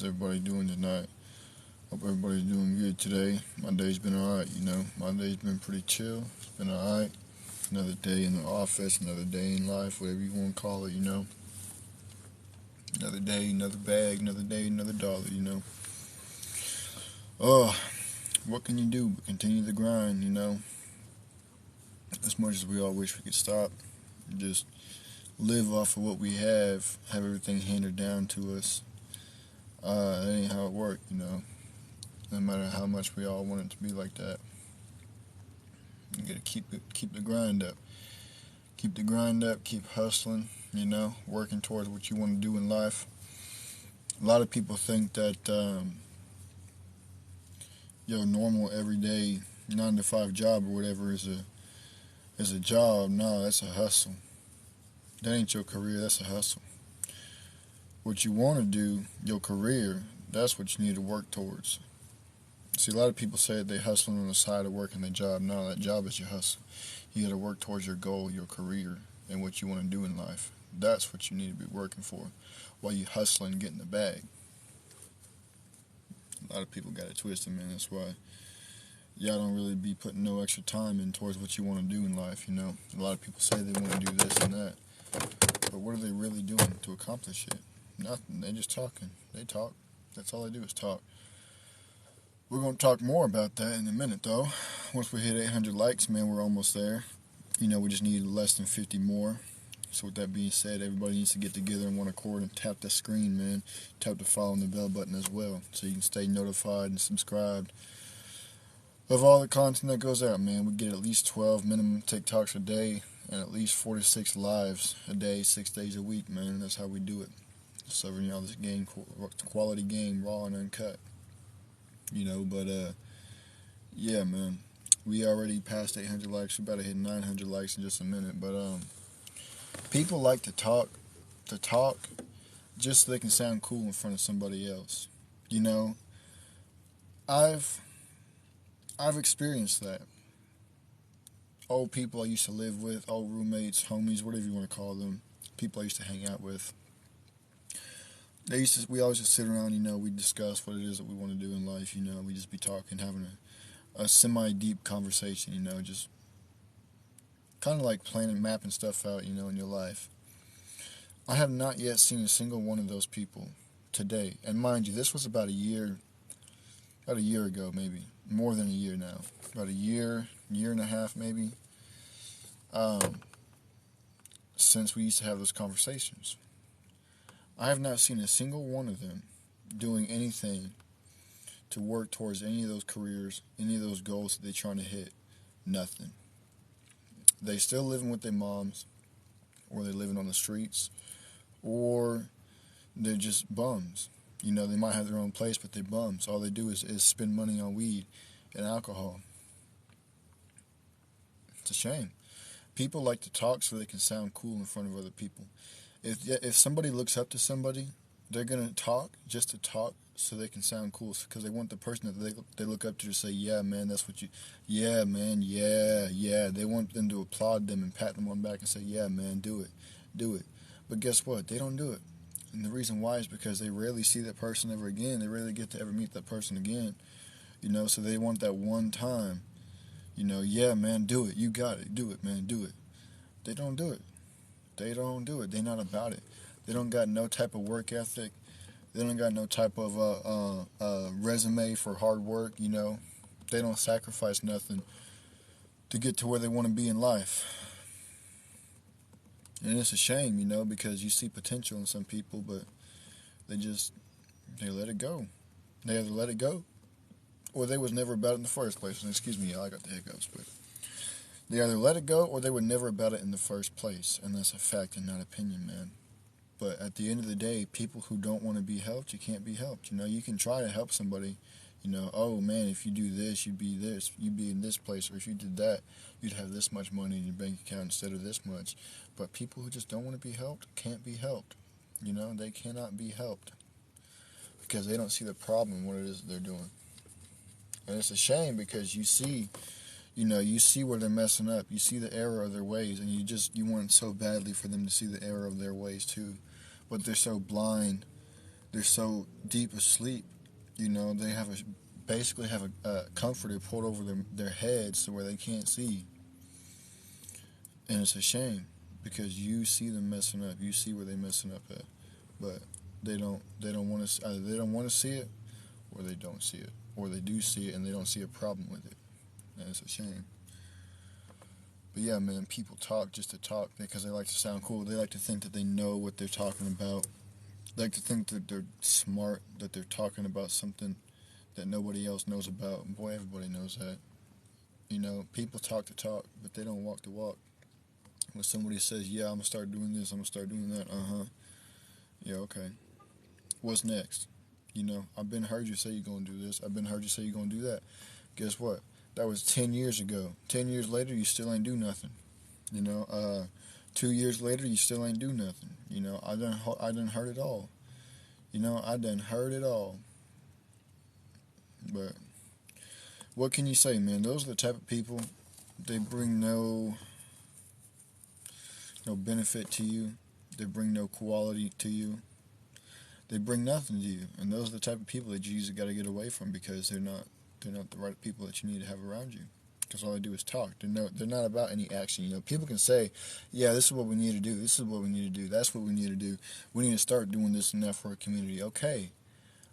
everybody doing tonight? Hope everybody's doing good today. My day's been alright, My day's been pretty chill. It's been alright. Another day in the office, another day in life, whatever you want to call it. Another day, another bag, another day, another dollar. Oh, what can you do but continue the grind? As much as we all wish we could stop, just live off of what we have everything handed down to us. That ain't how it works. No matter how much we all want it to be like that. You gotta keep the grind up. Keep the grind up, keep hustling, working towards what you want to do in life. A lot of people think that your normal everyday 9 to 5 job or whatever is a job. No, that's a hustle. That ain't your career, that's a hustle. What you want to do, your career, that's what you need to work towards. See, a lot of people say they hustling on the side of working their job. No, that job is your hustle. You got to work towards your goal, your career, and what you want to do in life. That's what you need to be working for while you hustling and getting the bag. A lot of people got it twisted, man. That's why y'all don't really be putting no extra time in towards what you want to do in life. A lot of people say they want to do this and that, but what are they really doing to accomplish it? Nothing. They just talking. They talk. That's all they do is talk. We're going to talk more about that in a minute, though. Once we hit 800 likes, man, we're almost there. We just need less than 50 more. So with that being said, everybody needs to get together in one accord and tap the screen, man. Tap the follow and the bell button as well, so you can stay notified and subscribed of all the content that goes out, man. We get at least 12 minimum TikToks a day and at least 46 lives a day, 6 days a week, man. That's how we do it. Serving y'all this game, quality game, raw and uncut. But yeah, man, we already passed 800 likes. We're about to hit 900 likes in just a minute. But people like to talk just so they can sound cool in front of somebody else. I've experienced that. Old people I used to live with, old roommates, homies, whatever you want to call them, people I used to hang out with. We always just sit around, we discuss what it is that we want to do in life, we just be talking, having a semi-deep conversation, just kind of like planning, mapping stuff out, in your life. I have not yet seen a single one of those people today, and mind you, this was about a year ago, maybe, more than a year now, about a year and a half, maybe, since we used to have those conversations. I have not seen a single one of them doing anything to work towards any of those careers, any of those goals that they're trying to hit. Nothing. They still living with their moms, or they're living on the streets, or they're just bums. They might have their own place, but they're bums. All they do is spend money on weed and alcohol. It's a shame. People like to talk so they can sound cool in front of other people. If somebody looks up to somebody, they're going to talk just to talk so they can sound cool, because they want the person that they look up to say, yeah, man, that's what you, yeah, man, yeah. They want them to applaud them and pat them on the back and say, yeah, man, do it. But guess what? They don't do it. And the reason why is because they rarely see that person ever again. They rarely get to ever meet that person again. So they want that one time, yeah, man, do it. You got it. Do it, man, do it. They don't do it. They don't do it. They're not about it. They don't got no type of work ethic. They don't got no type of resume for hard work, They don't sacrifice nothing to get to where they want to be in life. And it's a shame, because you see potential in some people, but they let it go. They either let it go, or they was never about it in the first place. And excuse me, I got the hiccups, but they either let it go or they were never about it in the first place. And that's a fact and not opinion, man. But at the end of the day, people who don't want to be helped, you can't be helped. You can try to help somebody. Oh man, if you do this, you'd be in this place. Or if you did that, you'd have this much money in your bank account instead of this much. But people who just don't want to be helped can't be helped. They cannot be helped. Because they don't see the problem in what it is that they're doing. And it's a shame because you see where they're messing up. You see the error of their ways, and you want so badly for them to see the error of their ways too. But they're so blind they're so deep asleep. They basically have a comforter pulled over their heads to where they can't see, and it's a shame because you see them messing up. You see where they messing up at, but they don't want to either they don't want to see it or they don't see it, or they do see it and they don't see a problem with it, and it's a shame. But yeah, man, people talk just to talk because they like to sound cool. They like to think that they know what they're talking about. They like to think that they're smart, that they're talking about something that nobody else knows about. Boy, everybody knows that. People talk to talk, but they don't walk the walk. When somebody says, yeah, I'm going to start doing this, I'm going to start doing that, yeah, okay. What's next? I've been heard you say you're going to do this. I've been heard you say you're going to do that. Guess what? That was 10 years ago. 10 years later, you still ain't do nothing. 2 years later, you still ain't do nothing. I done heard it all. I done heard it all. But what can you say, man? Those are the type of people, they bring no benefit to you. They bring no quality to you. They bring nothing to you. And those are the type of people that you usually got to get away from because they're not the right people that you need to have around you. Because all they do is talk. They're not about any action. People can say, yeah, this is what we need to do. This is what we need to do. That's what we need to do. We need to start doing this and that for our community. Okay.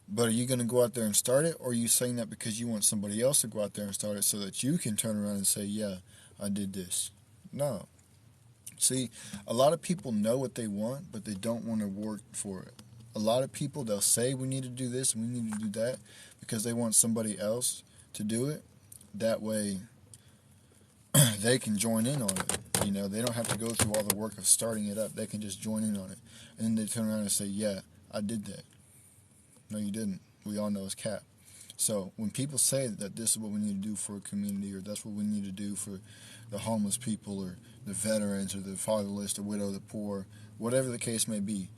But are you going to go out there and start it? Or are you saying that because you want somebody else to go out there and start it so that you can turn around and say, yeah, I did this? No. See, a lot of people know what they want, but they don't want to work for it. A lot of people, they'll say we need to do this and we need to do that because they want somebody else to do it. That way, they can join in on it. They don't have to go through all the work of starting it up. They can just join in on it. And then they turn around and say, yeah, I did that. No, you didn't. We all know it's cap. So when people say that this is what we need to do for a community, or that's what we need to do for the homeless people, or the veterans, or the fatherless, the widow, the poor, whatever the case may be,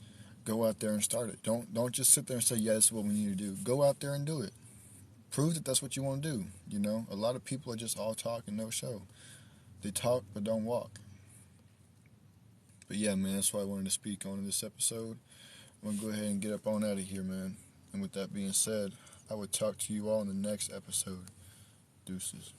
go out there and start it. Don't just sit there and say, yeah, this is what we need to do. Go out there and do it. Prove that that's what you want to do. A lot of people are just all talk and no show. They talk but don't walk. But yeah, man, that's what I wanted to speak on in this episode. I'm going to go ahead and get up on out of here, man. And with that being said, I will talk to you all in the next episode. Deuces.